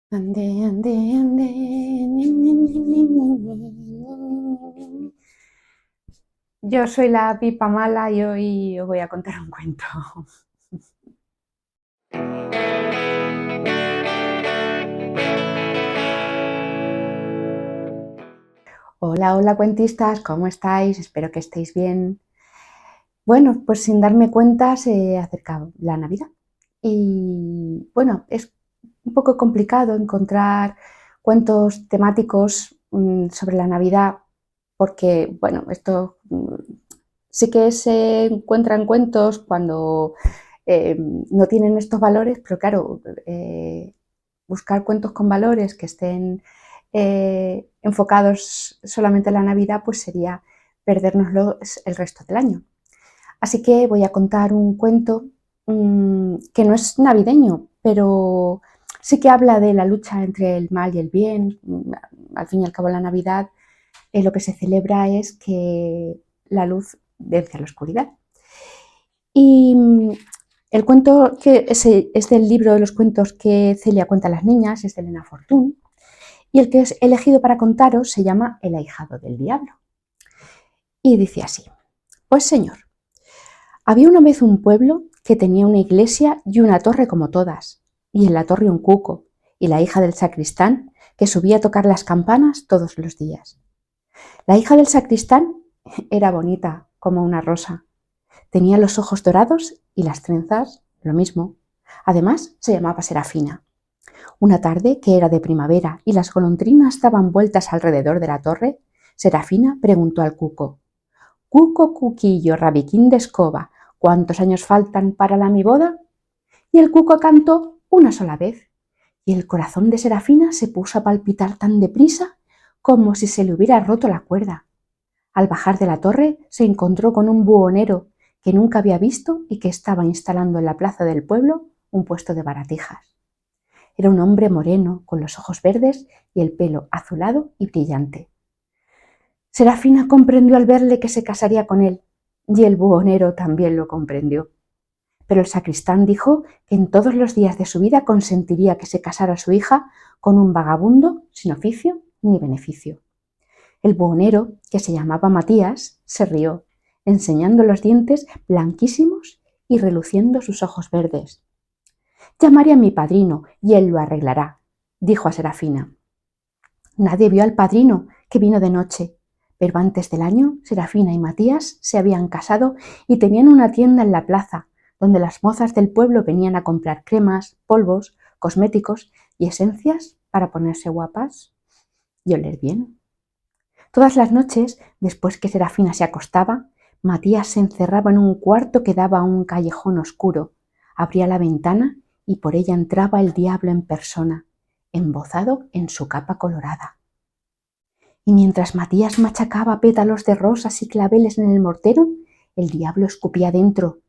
Ande, ande, ande. Ni, ni, ni, ni, ni, ni. Yo soy la Pipa Mala y hoy os voy a contar un cuento. Hola, hola cuentistas, ¿cómo estáis? Espero que estéis bien. Bueno, pues sin darme cuenta se acerca la Navidad y bueno, es un poco complicado encontrar cuentos temáticos sobre la Navidad porque, bueno, esto sí que se encuentran cuentos cuando no tienen estos valores, pero claro, buscar cuentos con valores que estén enfocados solamente en la Navidad, pues sería perdérnoslo el resto del año. Así que voy a contar un cuento que no es navideño, pero sí que habla de la lucha entre el mal y el bien. Al fin y al cabo, la Navidad lo que se celebra es que la luz vence a la oscuridad. Y el cuento que es del libro de los cuentos que Celia cuenta a las niñas, es de Elena Fortún, y el que es elegido para contaros se llama El ahijado del diablo. Y dice así: Pues señor, había una vez un pueblo que tenía una iglesia y una torre como todas, y en la torre un cuco, y la hija del sacristán que subía a tocar las campanas todos los días. La hija del sacristán era bonita como una rosa. Tenía los ojos dorados y las trenzas lo mismo. Además, se llamaba Serafina. Una tarde, que era de primavera y las golondrinas daban vueltas alrededor de la torre, Serafina preguntó al cuco: Cuco, cuquillo, rabiquín de escoba, ¿cuántos años faltan para mi boda? Y el cuco cantó una sola vez, y el corazón de Serafina se puso a palpitar tan deprisa como si se le hubiera roto la cuerda. Al bajar de la torre se encontró con un buhonero que nunca había visto y que estaba instalando en la plaza del pueblo un puesto de baratijas. Era un hombre moreno, con los ojos verdes y el pelo azulado y brillante. Serafina comprendió al verle que se casaría con él, y el buhonero también lo comprendió. Pero el sacristán dijo que en todos los días de su vida consentiría que se casara su hija con un vagabundo sin oficio ni beneficio. El buhonero, que se llamaba Matías, se rió, enseñando los dientes blanquísimos y reluciendo sus ojos verdes. Llamaré a mi padrino y él lo arreglará, dijo a Serafina. Nadie vio al padrino, que vino de noche, pero antes del año Serafina y Matías se habían casado y tenían una tienda en la plaza, donde las mozas del pueblo venían a comprar cremas, polvos, cosméticos y esencias para ponerse guapas y oler bien. Todas las noches, después que Serafina se acostaba, Matías se encerraba en un cuarto que daba a un callejón oscuro, abría la ventana y por ella entraba el diablo en persona, embozado en su capa colorada. Y mientras Matías machacaba pétalos de rosas y claveles en el mortero, el diablo escupía dentro,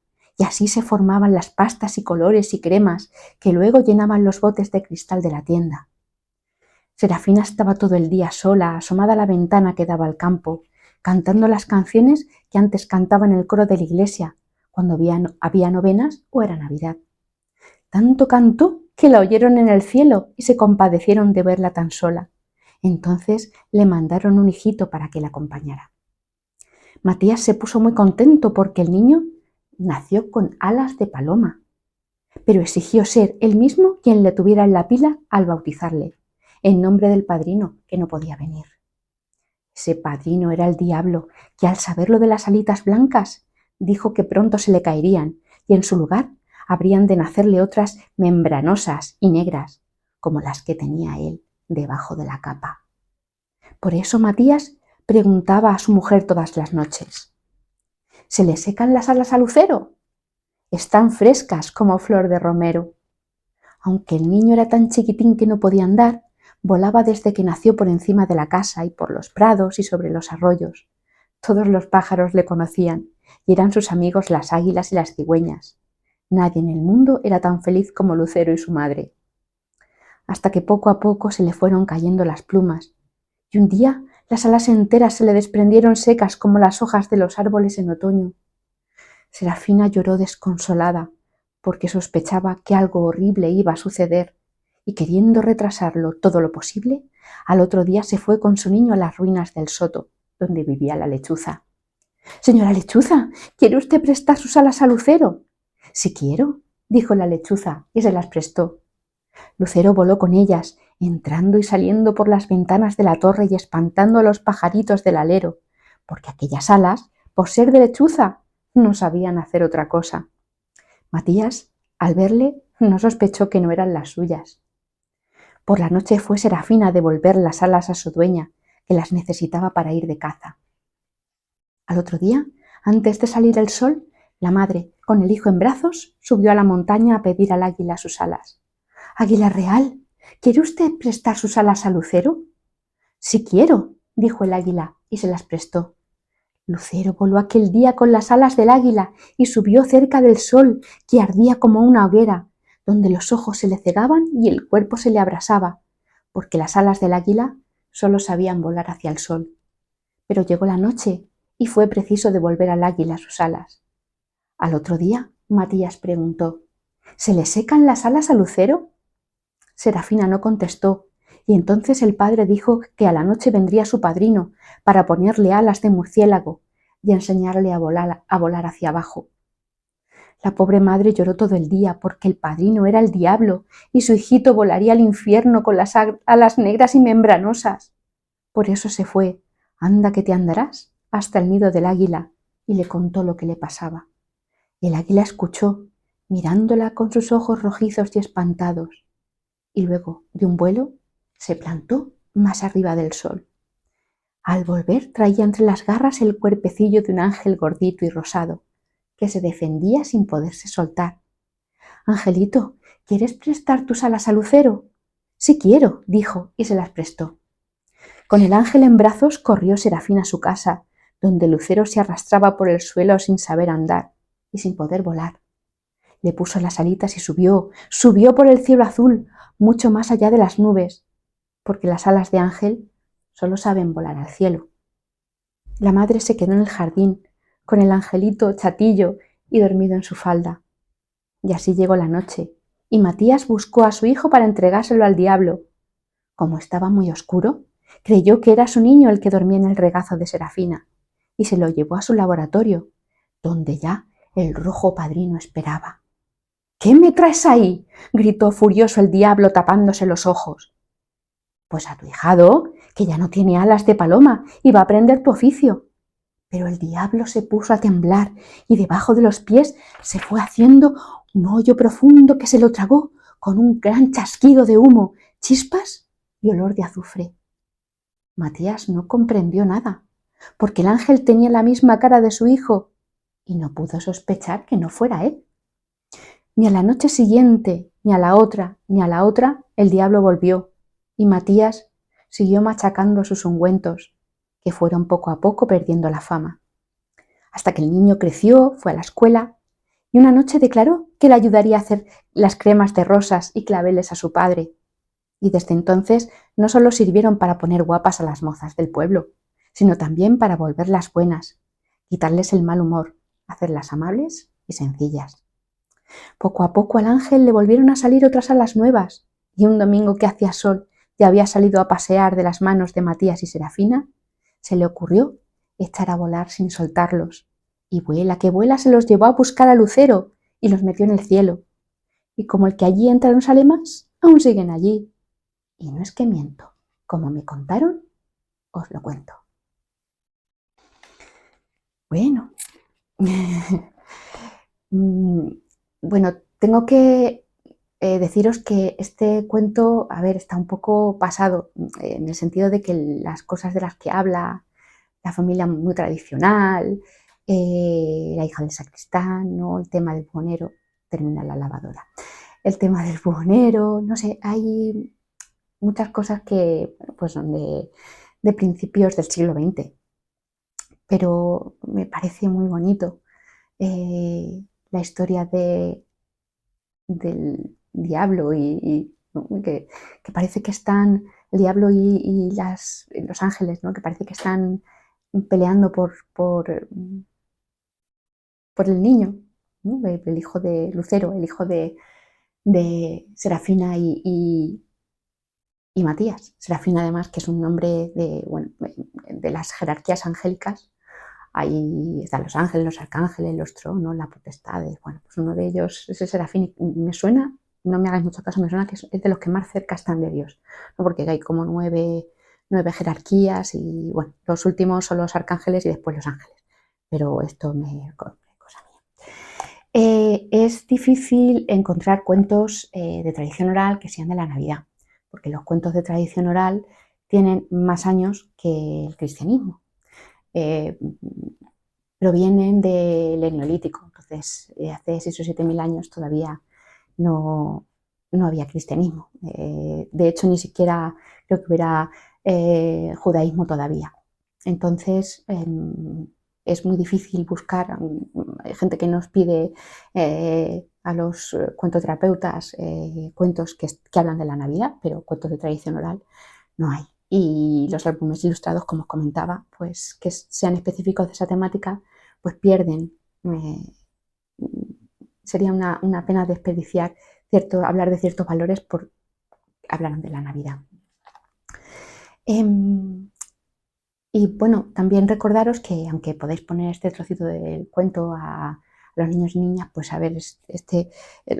y así se formaban las pastas y colores y cremas que luego llenaban los botes de cristal de la tienda. Serafina estaba todo el día sola, asomada a la ventana que daba al campo, cantando las canciones que antes cantaba en el coro de la iglesia, cuando había novenas o era Navidad. Tanto cantó que la oyeron en el cielo y se compadecieron de verla tan sola. Entonces le mandaron un hijito para que la acompañara. Matías se puso muy contento porque el niño nació con alas de paloma, pero exigió ser él mismo quien le tuviera en la pila al bautizarle, en nombre del padrino, que no podía venir. Ese padrino era el diablo, que al saber lo de las alitas blancas, dijo que pronto se le caerían y en su lugar habrían de nacerle otras membranosas y negras, como las que tenía él debajo de la capa. Por eso Matías preguntaba a su mujer todas las noches: ¿se le secan las alas al lucero? Están frescas como flor de romero. Aunque el niño era tan chiquitín que no podía andar, volaba desde que nació por encima de la casa y por los prados y sobre los arroyos. Todos los pájaros le conocían y eran sus amigos las águilas y las cigüeñas. Nadie en el mundo era tan feliz como Lucero y su madre. Hasta que poco a poco se le fueron cayendo las plumas y un día las alas enteras se le desprendieron secas como las hojas de los árboles en otoño. Serafina lloró desconsolada porque sospechaba que algo horrible iba a suceder y queriendo retrasarlo todo lo posible, al otro día se fue con su niño a las ruinas del soto, donde vivía la lechuza. «Señora lechuza, ¿quiere usted prestar sus alas a Lucero?» «Sí quiero», dijo la lechuza y se las prestó. Lucero voló con ellas, entrando y saliendo por las ventanas de la torre y espantando a los pajaritos del alero, porque aquellas alas, por ser de lechuza, no sabían hacer otra cosa. Matías, al verle, no sospechó que no eran las suyas. Por la noche fue Serafina a devolver las alas a su dueña, que las necesitaba para ir de caza. Al otro día, antes de salir el sol, la madre, con el hijo en brazos, subió a la montaña a pedir al águila sus alas. «Águila real, ¿quiere usted prestar sus alas a Lucero?» «Sí quiero», dijo el águila y se las prestó. Lucero voló aquel día con las alas del águila y subió cerca del sol, que ardía como una hoguera, donde los ojos se le cegaban y el cuerpo se le abrasaba, porque las alas del águila solo sabían volar hacia el sol. Pero llegó la noche y fue preciso devolver al águila sus alas. Al otro día, Matías preguntó: «¿Se le secan las alas a Lucero?» Serafina no contestó, y entonces el padre dijo que a la noche vendría su padrino para ponerle alas de murciélago y enseñarle a volar hacia abajo. La pobre madre lloró todo el día porque el padrino era el diablo y su hijito volaría al infierno con las alas negras y membranosas. Por eso se fue, anda que te andarás, hasta el nido del águila y le contó lo que le pasaba. El águila escuchó, mirándola con sus ojos rojizos y espantados, y luego, de un vuelo, se plantó más arriba del sol. Al volver traía entre las garras el cuerpecillo de un ángel gordito y rosado, que se defendía sin poderse soltar. «Angelito, ¿quieres prestar tus alas a Lucero?» «Sí quiero», dijo, y se las prestó. Con el ángel en brazos corrió Serafina a su casa, donde Lucero se arrastraba por el suelo sin saber andar y sin poder volar. Le puso las alitas y subió por el cielo azul, mucho más allá de las nubes, porque las alas de ángel solo saben volar al cielo. La madre se quedó en el jardín, con el angelito chatillo y dormido en su falda. Y así llegó la noche, y Matías buscó a su hijo para entregárselo al diablo. Como estaba muy oscuro, creyó que era su niño el que dormía en el regazo de Serafina, y se lo llevó a su laboratorio, donde ya el rojo padrino esperaba. «¿Qué me traes ahí?», gritó furioso el diablo tapándose los ojos. «Pues a tu hijado, que ya no tiene alas de paloma y va a aprender tu oficio». Pero el diablo se puso a temblar y debajo de los pies se fue haciendo un hoyo profundo que se lo tragó con un gran chasquido de humo, chispas y olor de azufre. Matías no comprendió nada, porque el ángel tenía la misma cara de su hijo y no pudo sospechar que no fuera él. Ni a la noche siguiente, ni a la otra, ni a la otra, el diablo volvió, y Matías siguió machacando sus ungüentos, que fueron poco a poco perdiendo la fama. Hasta que el niño creció, fue a la escuela, y una noche declaró que le ayudaría a hacer las cremas de rosas y claveles a su padre. Y desde entonces no solo sirvieron para poner guapas a las mozas del pueblo, sino también para volverlas buenas, quitarles el mal humor, hacerlas amables y sencillas. Poco a poco al ángel le volvieron a salir otras alas nuevas, y un domingo que hacía sol y había salido a pasear de las manos de Matías y Serafina, se le ocurrió echar a volar sin soltarlos, y vuela que vuela se los llevó a buscar a Lucero y los metió en el cielo. Y como el que allí entra no sale más, aún siguen allí. Y no es que miento, como me contaron, os lo cuento. Bueno, bueno, tengo que deciros que este cuento, a ver, está un poco pasado, en el sentido de que las cosas de las que habla, la familia muy tradicional, la hija del sacristán, ¿no? El tema del buhonero, termina la lavadora. El tema del buhonero, no sé, hay muchas cosas que pues son de principios del siglo XX, pero me parece muy bonito la historia del diablo ¿no? que parece que están el diablo y los ángeles, ¿no? Que parece que están peleando por el niño, ¿no? El hijo de Lucero, el hijo de de Serafina y Matías. Serafina, además, que es un nombre de, bueno, de las jerarquías angélicas. Ahí están los ángeles, los arcángeles, los tronos, las potestades. Bueno, pues uno de ellos es el Serafín. Me suena, no me hagáis mucho caso, me suena que es de los que más cerca están de Dios, ¿no? Porque hay como nueve jerarquías y, bueno, los últimos son los arcángeles y después los ángeles. Pero esto me cosa mía. Es difícil encontrar cuentos de tradición oral que sean de la Navidad, porque los cuentos de tradición oral tienen más años que el cristianismo. Provienen del Neolítico, entonces hace 6 o 7 mil años todavía no, no había cristianismo. De hecho, ni siquiera creo que hubiera judaísmo todavía. Entonces, es muy difícil buscar. Hay gente que nos pide a los cuentoterapeutas cuentos que hablan de la Navidad, pero cuentos de tradición oral no hay. Y los álbumes ilustrados, como os comentaba, pues que sean específicos de esa temática, pues pierden. Sería una pena desperdiciar hablar de ciertos valores por hablar de la Navidad. Y bueno, también recordaros que aunque podéis poner este trocito del cuento a los niños y niñas, pues a ver, los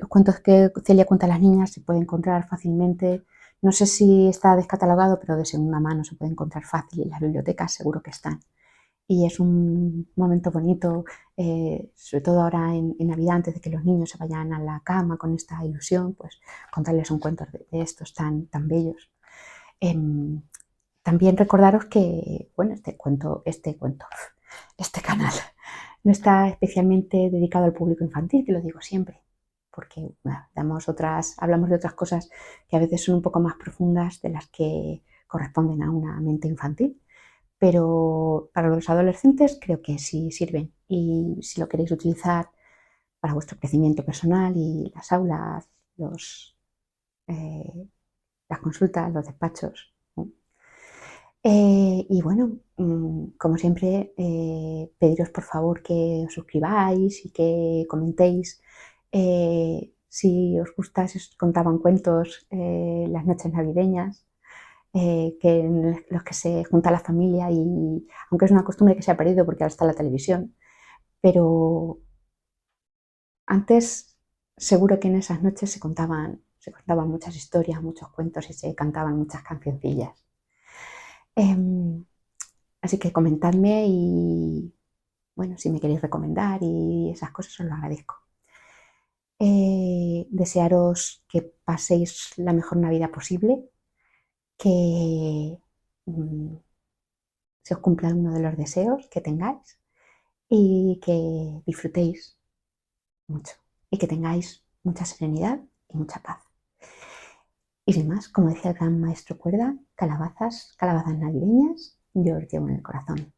cuentos que Celia cuenta a las niñas se puede encontrar fácilmente. No sé si está descatalogado, pero de segunda mano se puede encontrar fácil, y en las bibliotecas seguro que están. Y es un momento bonito, sobre todo ahora en Navidad, antes de que los niños se vayan a la cama con esta ilusión, pues contarles un cuento de estos tan bellos. También recordaros que, bueno, este canal no está especialmente dedicado al público infantil, que lo digo siempre, porque bueno, hablamos de otras cosas que a veces son un poco más profundas de las que corresponden a una mente infantil, pero para los adolescentes creo que sí sirven, y si lo queréis utilizar para vuestro crecimiento personal y las aulas, las consultas, los despachos, ¿no? Y bueno, como siempre, pediros por favor que os suscribáis y que comentéis si os gusta, si os contaban cuentos las noches navideñas, en los que se junta la familia, y aunque es una costumbre que se ha perdido porque ahora está la televisión, pero antes seguro que en esas noches se contaban muchas historias, muchos cuentos y se cantaban muchas cancioncillas. Así que comentadme y, bueno, si me queréis recomendar y esas cosas, os lo agradezco. Desearos que paséis la mejor Navidad posible, que se os cumpla uno de los deseos que tengáis y que disfrutéis mucho y que tengáis mucha serenidad y mucha paz. Y sin más, como decía el gran maestro Cuerda, calabazas navideñas, yo os llevo en el corazón.